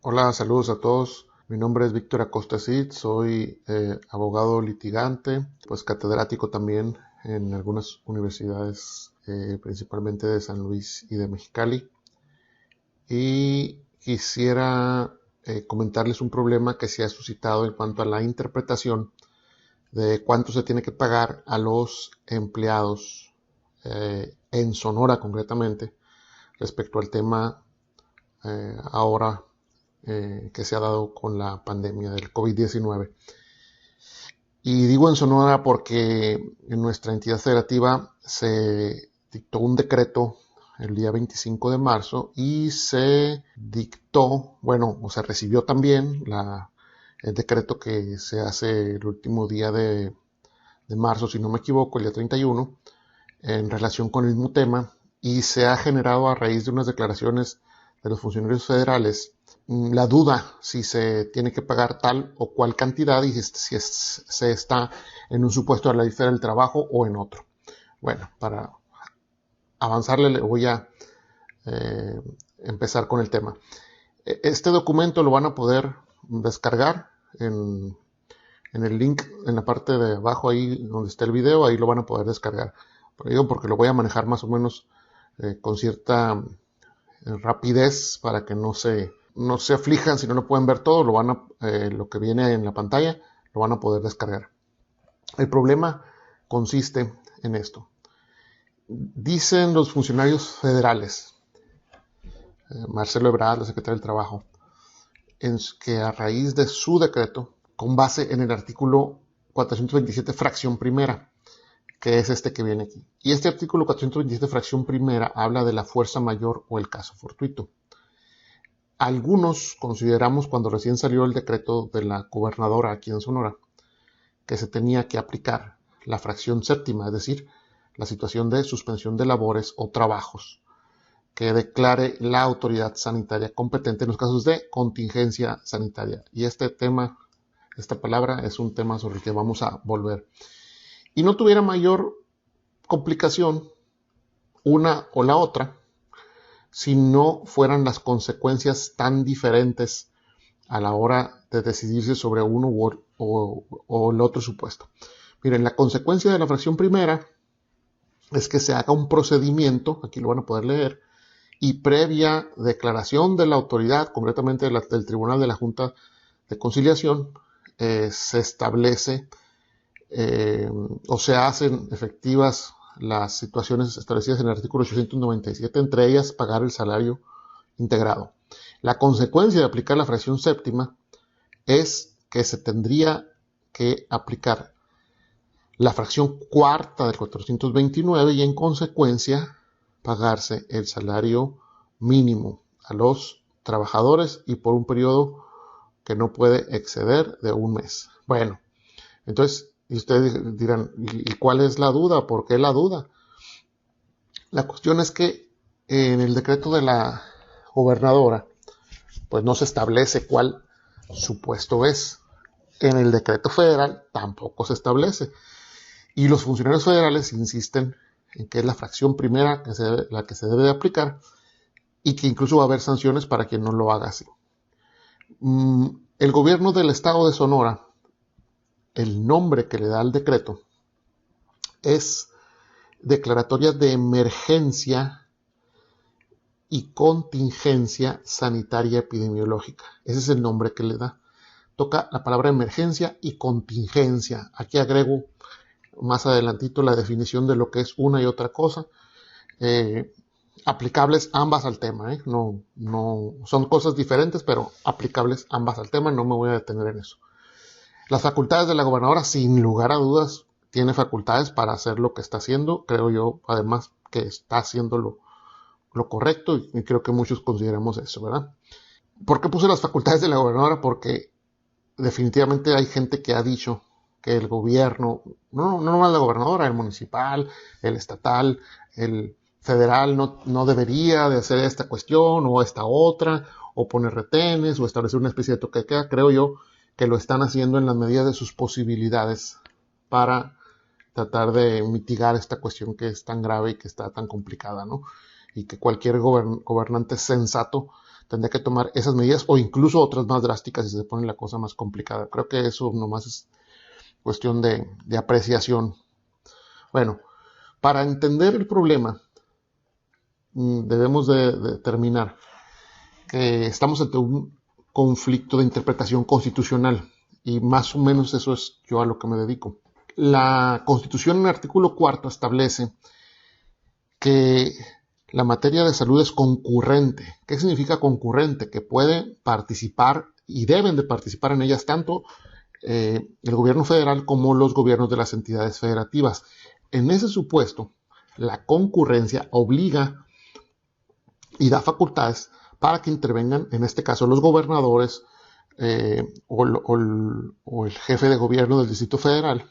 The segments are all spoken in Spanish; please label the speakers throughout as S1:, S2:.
S1: Hola, saludos a todos. Mi nombre es Víctor Acosta Cid, soy abogado litigante, pues catedrático también en algunas universidades, principalmente de San Luis y de Mexicali. Y quisiera comentarles un problema que se ha suscitado en cuanto a la interpretación de cuánto se tiene que pagar a los empleados en Sonora concretamente respecto al tema ahora que se ha dado con la pandemia del COVID-19. Y digo en Sonora porque en nuestra entidad federativa se dictó un decreto el día 25 de marzo y se dictó, bueno, o se recibió también el decreto que se hace el último día de marzo, si no me equivoco, el día 31, en relación con el mismo tema, y se ha generado a raíz de unas declaraciones de los funcionarios federales la duda si se tiene que pagar tal o cual cantidad y si se está en un supuesto a la esfera del trabajo o en otro. Bueno, para avanzarle le voy a empezar con el tema. Este documento lo van a poder descargar en el link en la parte de abajo, ahí donde está el video, ahí lo van a poder descargar. Pero digo porque lo voy a manejar más o menos con cierta rapidez para que no se aflijan si no lo pueden ver todo, lo que viene en la pantalla lo van a poder descargar. El problema consiste en esto. Dicen los funcionarios federales, Marcelo Ebrard, el secretario del Trabajo, en que a raíz de su decreto, con base en el artículo 427, fracción primera, que es este que viene aquí. Y este artículo 427, fracción primera, habla de la fuerza mayor o el caso fortuito. Algunos consideramos, cuando recién salió el decreto de la gobernadora aquí en Sonora, que se tenía que aplicar la fracción séptima, es decir, la situación de suspensión de labores o trabajos que declare la autoridad sanitaria competente en los casos de contingencia sanitaria. Y este tema, esta palabra, es un tema sobre el que vamos a volver. Y no tuviera mayor complicación una o la otra si no fueran las consecuencias tan diferentes a la hora de decidirse sobre uno o el otro supuesto. Miren, la consecuencia de la fracción primera es que se haga un procedimiento, aquí lo van a poder leer, y previa declaración de la autoridad, concretamente del Tribunal de la Junta de Conciliación, se establece o se hacen efectivas las situaciones establecidas en el artículo 897, entre ellas pagar el salario integrado. La consecuencia de aplicar la fracción séptima es que se tendría que aplicar la fracción cuarta del 429 y en consecuencia pagarse el salario mínimo a los trabajadores y por un periodo que no puede exceder de un mes. Bueno, entonces, y ustedes dirán, ¿y cuál es la duda? ¿Por qué la duda? La cuestión es que en el decreto de la gobernadora, pues no se establece cuál supuesto es. En el decreto federal tampoco se establece. Y los funcionarios federales insisten en que es la fracción primera la que se debe de aplicar y que incluso va a haber sanciones para quien no lo haga así. El gobierno del estado de Sonora, el nombre que le da al decreto es Declaratoria de Emergencia y Contingencia Sanitaria Epidemiológica. Ese es el nombre que le da. Toca la palabra emergencia y contingencia. Aquí agrego más adelantito la definición de lo que es una y otra cosa. Aplicables ambas al tema. No son cosas diferentes, pero aplicables ambas al tema. No me voy a detener en eso. Las facultades de la gobernadora, sin lugar a dudas, tiene facultades para hacer lo que está haciendo. Creo yo, además, que está haciendo lo correcto y creo que muchos consideramos eso, ¿verdad? ¿Por qué puse las facultades de la gobernadora? Porque definitivamente hay gente que ha dicho que el gobierno, no nomás la gobernadora, el municipal, el estatal, el federal no debería de hacer esta cuestión o esta otra, o poner retenes o establecer una especie de toque de queda. Creo yo que lo están haciendo en la medida de sus posibilidades para tratar de mitigar esta cuestión que es tan grave y que está tan complicada, ¿no? Y que cualquier gobernante sensato tendría que tomar esas medidas o incluso otras más drásticas si se pone la cosa más complicada. Creo que eso nomás es cuestión de apreciación. Bueno, para entender el problema, debemos de determinar que estamos ante un conflicto de interpretación constitucional y más o menos eso es yo a lo que me dedico. La Constitución en el artículo 4 establece que la materia de salud es concurrente. ¿Qué significa concurrente? Que puede participar y deben de participar en ellas tanto el gobierno federal como los gobiernos de las entidades federativas. En ese supuesto, la concurrencia obliga y da facultades para que intervengan, en este caso, los gobernadores o el jefe de gobierno del Distrito Federal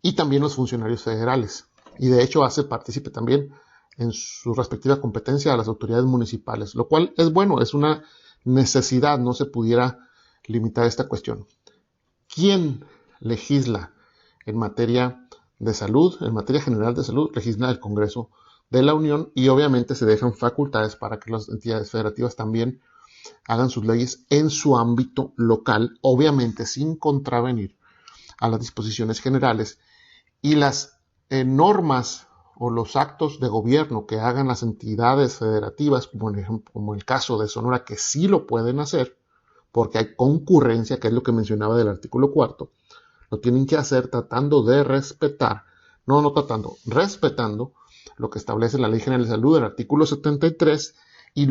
S1: y también los funcionarios federales. Y de hecho hace partícipe también en su respectiva competencia a las autoridades municipales, lo cual es bueno, es una necesidad, no se pudiera limitar esta cuestión. ¿Quién legisla en materia de salud? En materia general de salud, legisla el Congreso de la Unión y obviamente se dejan facultades para que las entidades federativas también hagan sus leyes en su ámbito local, obviamente sin contravenir a las disposiciones generales y las normas o los actos de gobierno que hagan las entidades federativas, como el caso de Sonora, que sí lo pueden hacer, porque hay concurrencia, que es lo que mencionaba del artículo 4, lo tienen que hacer tratando de respetar, respetando lo que establece la Ley General de Salud, el artículo 73, y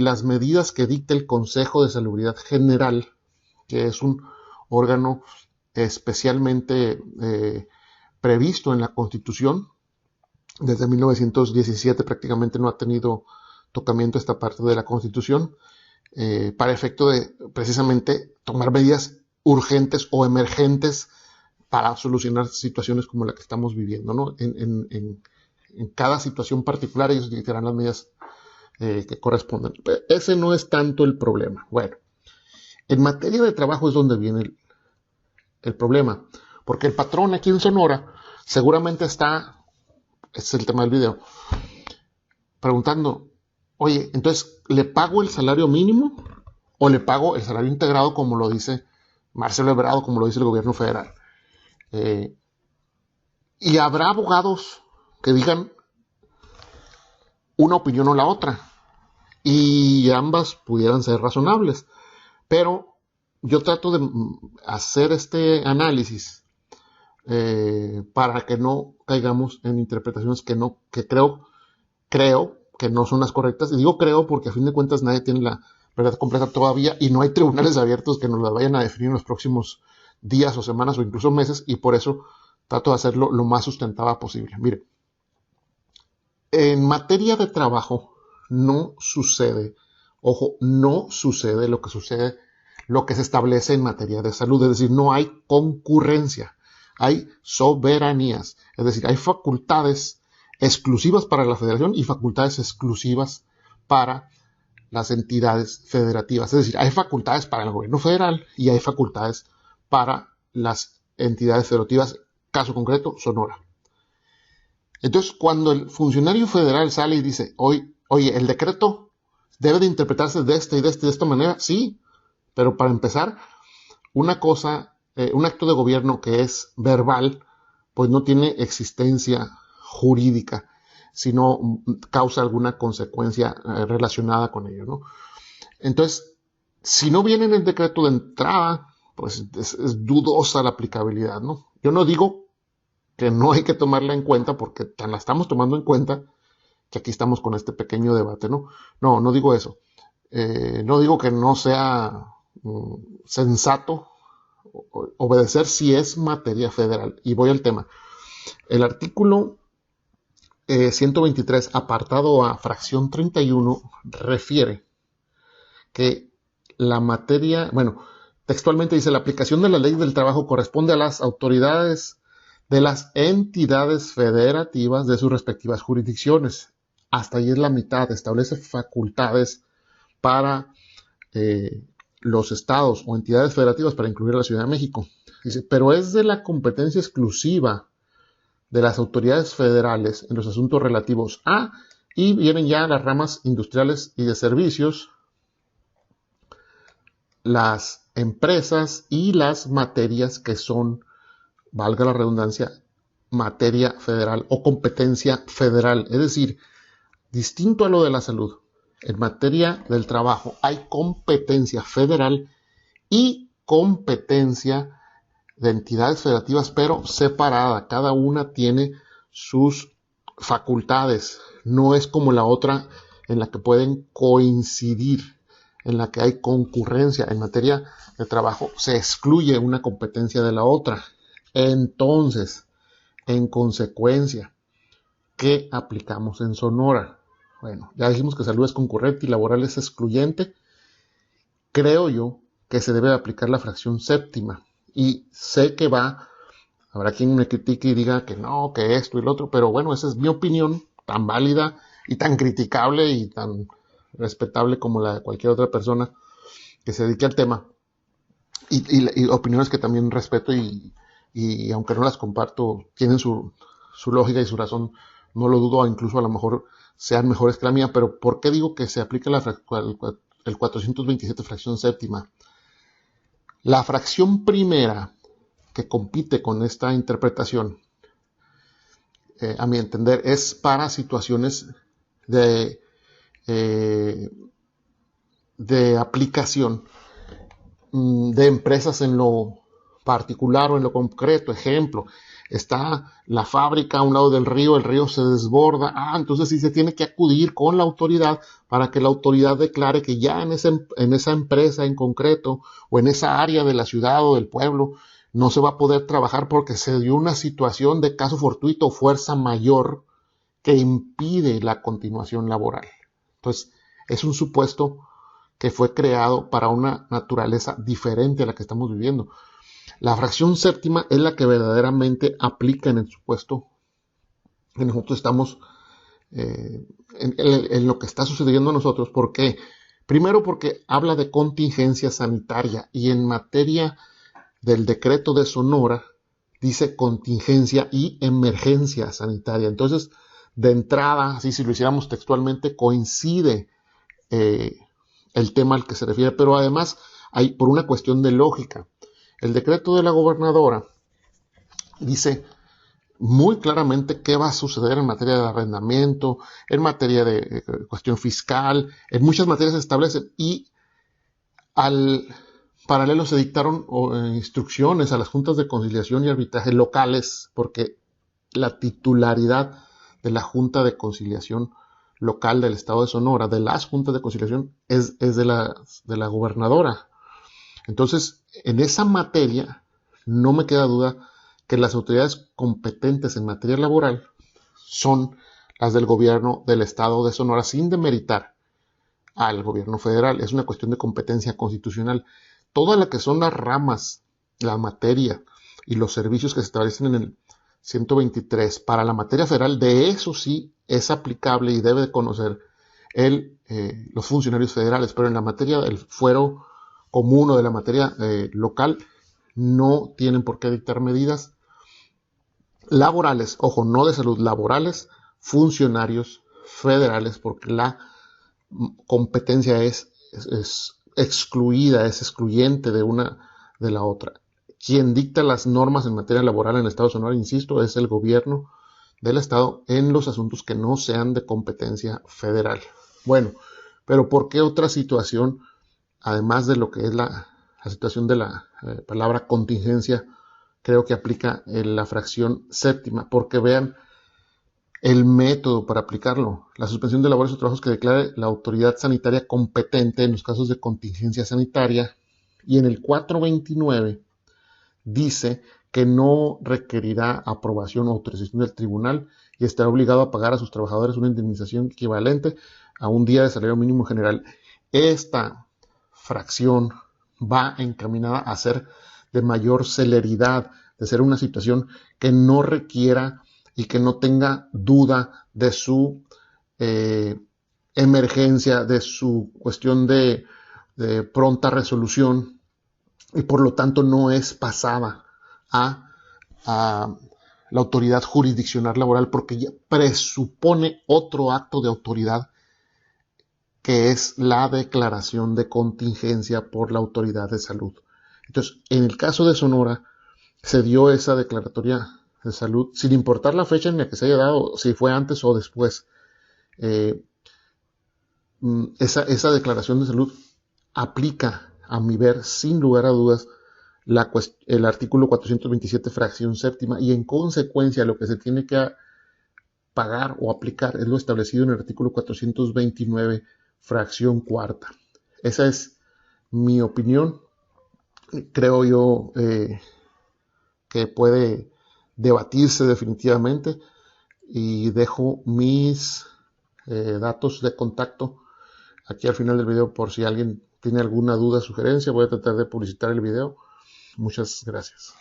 S1: las medidas que dicta el Consejo de Salubridad General, que es un órgano especialmente previsto en la Constitución. Desde 1917 prácticamente no ha tenido tocamiento esta parte de la Constitución para efecto de precisamente tomar medidas urgentes o emergentes para solucionar situaciones como la que estamos viviendo, ¿no? En cada situación particular ellos dictarán las medidas que corresponden. Ese no es tanto el problema. Bueno, en materia de trabajo es donde viene el problema, porque el patrón aquí en Sonora seguramente está, este es el tema del video, preguntando, oye, entonces, ¿le pago el salario mínimo o le pago el salario integrado como lo dice Marcelo Ebrard, como lo dice el gobierno federal? Y habrá abogados que digan una opinión o la otra, y ambas pudieran ser razonables, pero yo trato de hacer este análisis para que no caigamos en interpretaciones que creo que no son las correctas. Y digo creo porque a fin de cuentas nadie tiene la verdad completa todavía y no hay tribunales abiertos que nos la vayan a definir en los próximos días o semanas o incluso meses, y por eso trato de hacerlo lo más sustentable posible. Mire, en materia de trabajo no sucede, ojo, no sucede lo que se establece en materia de salud, es decir, no hay concurrencia, hay soberanías, es decir, hay facultades exclusivas para la federación y facultades exclusivas para las entidades federativas, es decir, hay facultades para el gobierno federal y hay facultades para las entidades federativas, caso concreto, Sonora. Entonces, cuando el funcionario federal sale y dice, oye, el decreto debe de interpretarse de esta y de esta manera, sí, pero para empezar, una cosa, un acto de gobierno que es verbal, pues no tiene existencia jurídica, sino causa alguna consecuencia relacionada con ello, ¿no? Entonces, si no viene en el decreto de entrada, pues es dudosa la aplicabilidad, ¿no? Yo no digo que no hay que tomarla en cuenta, porque tan la estamos tomando en cuenta que aquí estamos con este pequeño debate, ¿no? No digo eso. No digo que no sea sensato obedecer si es materia federal. Y voy al tema. El artículo 123, apartado A, fracción 31, refiere que la materia, bueno, textualmente dice, la aplicación de la ley del trabajo corresponde a las autoridades de las entidades federativas de sus respectivas jurisdicciones. Hasta ahí es la mitad. Establece facultades para los estados o entidades federativas, para incluir a la Ciudad de México. Dice, pero es de la competencia exclusiva de las autoridades federales en los asuntos relativos a, y vienen ya las ramas industriales y de servicios, las empresas y las materias que son, valga la redundancia, materia federal o competencia federal. Es decir, distinto a lo de la salud, en materia del trabajo hay competencia federal y competencia de entidades federativas, pero separada. Cada una tiene sus facultades. No es como la otra en la que pueden coincidir, en la que hay concurrencia. En materia de trabajo se excluye una competencia de la otra. Entonces, en consecuencia, ¿qué aplicamos en Sonora? Bueno, ya dijimos que salud es concurrente y laboral es excluyente. Creo yo que se debe aplicar la fracción séptima. Y sé que habrá quien me critique y diga que no, que esto y lo otro, pero bueno, esa es mi opinión, tan válida y tan criticable y tan respetable como la de cualquier otra persona que se dedique al tema. Y opiniones que también respeto y aunque no las comparto, tienen su lógica y su razón, no lo dudo, incluso a lo mejor sean mejores que la mía, pero ¿por qué digo que se aplica el 427 fracción séptima? La fracción primera que compite con esta interpretación, a mi entender, es para situaciones de, de aplicación de empresas en lo particular o en lo concreto. Ejemplo, está la fábrica a un lado del río, el río se desborda, entonces sí se tiene que acudir con la autoridad para que la autoridad declare que ya en esa empresa en concreto o en esa área de la ciudad o del pueblo no se va a poder trabajar porque se dio una situación de caso fortuito o fuerza mayor que impide la continuación laboral. Entonces, es un supuesto que fue creado para una naturaleza diferente a la que estamos viviendo. La fracción séptima es la que verdaderamente aplica en el supuesto que nosotros estamos en lo que está sucediendo a nosotros. ¿Por qué? Primero porque habla de contingencia sanitaria y en materia del decreto de Sonora dice contingencia y emergencia sanitaria. Entonces, de entrada, así si lo hiciéramos textualmente, coincide el tema al que se refiere, pero además hay por una cuestión de lógica. El decreto de la gobernadora dice muy claramente qué va a suceder en materia de arrendamiento, en materia de cuestión fiscal, en muchas materias se establecen y al paralelo se dictaron instrucciones a las juntas de conciliación y arbitraje locales, porque la titularidad de la Junta de Conciliación local del Estado de Sonora, de las juntas de conciliación, es de la gobernadora. Entonces, en esa materia, no me queda duda que las autoridades competentes en materia laboral son las del gobierno del Estado de Sonora, sin demeritar al gobierno federal. Es una cuestión de competencia constitucional. Todas las que son las ramas, la materia y los servicios que se establecen en el 123 para la materia federal, de eso sí es aplicable y debe de conocer los funcionarios federales, pero en la materia del fuero común o de la materia local no tienen por qué dictar medidas laborales, ojo, no de salud, laborales, funcionarios federales, porque la competencia es excluida, es excluyente de la otra. Quien dicta las normas en materia laboral en el Estado de Sonora, insisto, es el gobierno del Estado en los asuntos que no sean de competencia federal. Bueno, pero ¿por qué otra situación, además de lo que es la situación de la palabra contingencia, creo que aplica en la fracción séptima? Porque vean el método para aplicarlo. La suspensión de labores o trabajos que declare la autoridad sanitaria competente en los casos de contingencia sanitaria. Y en el 429 dice que no requerirá aprobación o autorización del tribunal y estará obligado a pagar a sus trabajadores una indemnización equivalente a un día de salario mínimo general. Esta fracción va encaminada a ser de mayor celeridad, de ser una situación que no requiera y que no tenga duda de su emergencia, de su cuestión de pronta resolución, y por lo tanto no es pasada a la autoridad jurisdiccional laboral porque ya presupone otro acto de autoridad que es la declaración de contingencia por la autoridad de salud. Entonces, en el caso de Sonora, se dio esa declaratoria de salud, sin importar la fecha en la que se haya dado, si fue antes o después. Eh, esa declaración de salud aplica, a mi ver, sin lugar a dudas, el artículo 427, fracción séptima, y en consecuencia lo que se tiene que pagar o aplicar es lo establecido en el artículo 429, fracción cuarta. Esa es mi opinión. Creo yo que puede debatirse definitivamente, y dejo mis datos de contacto aquí al final del video por si alguien tiene alguna duda o sugerencia. Voy a tratar de publicitar el video. Muchas gracias.